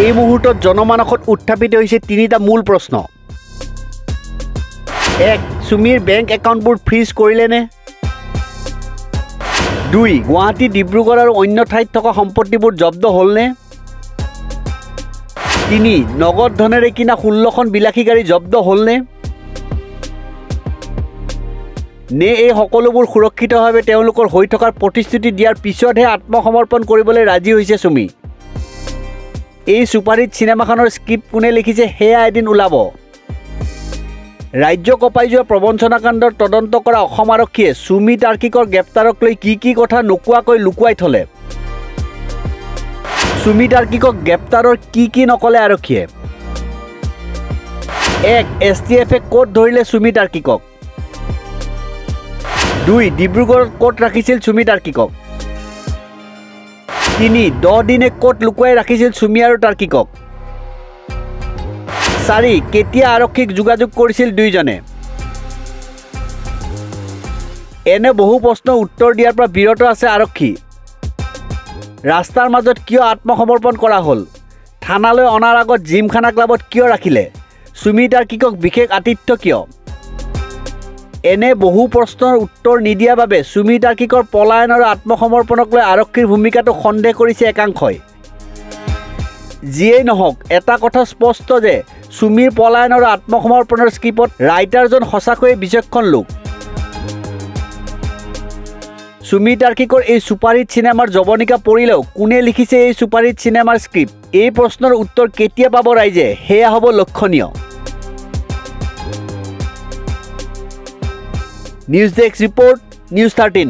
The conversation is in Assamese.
এই মুহূৰ্তত জনমানসত উত্থাপিত হৈছে তিনিটা মূল প্ৰশ্ন। 1. সুমিৰ বেংক একাউণ্টবোৰ ফ্ৰিজ কৰিলেনে? 2. গুৱাহাটী, ডিব্ৰুগড় আৰু অন্য ঠাইত থকা সম্পত্তিবোৰ জব্দ হ'লনে? 3. নগদ ধনেৰে কিনা 16খন বিলাসী গাড়ী জব্দ হ'লনে? নে এই সকলোবোৰ সুৰক্ষিতভাৱে তেওঁলোকৰ হৈ থকাৰ প্ৰতিশ্ৰুতি দিয়াৰ পিছতহে আত্মসমৰ্পণ কৰিবলৈ ৰাজি হৈছে সুমি। এই ছুপাৰহিট চিনেমাখনৰ স্ক্ৰিপ্ট কোনে লিখিছে সেয়া এদিন ওলাব। ৰাজ্য কঁপাই যোৱা প্ৰবঞ্চনাকাণ্ডৰ তদন্ত কৰা অসম আৰক্ষীয়ে সুমি তাৰ্কিকৰ গ্ৰেপ্তাৰক লৈ কি কথা নোকোৱাকৈ লুকুৱাই থলে। সুমি তাৰ্কিকক গ্ৰেপ্তাৰৰ কি নকলে আৰক্ষীয়ে। 1. STFে ক'ত ধৰিলে সুমি তাৰ্কিকক? 2. ডিব্ৰুগড়ত ক'ত ৰাখিছিল সুমি তাৰ্কিকক? 3. 10 দিনে ক'ত লুকুৱাই ৰাখিছিল সুমি আৰু তাৰ্কিকক? 4. কেতিয়া আৰক্ষীক যোগাযোগ কৰিছিল দুয়োজনে? এনে বহু প্ৰশ্নৰ উত্তৰ দিয়াৰ পৰা বিৰত আছে আৰক্ষী। ৰাস্তাৰ মাজত কিয় আত্মসমৰ্পণ কৰা হ'ল? থানালৈ অনাৰ আগত জিমখানা ক্লাবত কিয় ৰাখিলে? সুমি তাৰ্কিকক বিশেষ আতিথ্য কিয়? এনে বহু প্ৰশ্নৰ উত্তৰ নিদিয়াৰ বাবে সুমি তাৰ্কিকৰ পলায়ন আৰু আত্মসমৰ্পণক লৈ আৰক্ষীৰ ভূমিকাটো সন্দেহ কৰিছে একাংশই। যিয়েই নহওক, এটা কথা স্পষ্ট যে সুমিৰ পলায়ন আৰু আত্মসমৰ্পণৰ স্ক্ৰিপ্টত ৰাইটাৰজন সঁচাকৈয়ে বিচক্ষণ লোক। সুমি তাৰ্কিকৰ এই ছুপাৰহিট চিনেমাৰ জৱনিকা পৰিলেও কোনে লিখিছে এই ছুপাৰহিট চিনেমাৰ স্ক্ৰিপ্ট? এই প্ৰশ্নৰ উত্তৰ কেতিয়া পাব ৰাইজে, সেয়া হ'ব লক্ষণীয়। News desk report, news 13।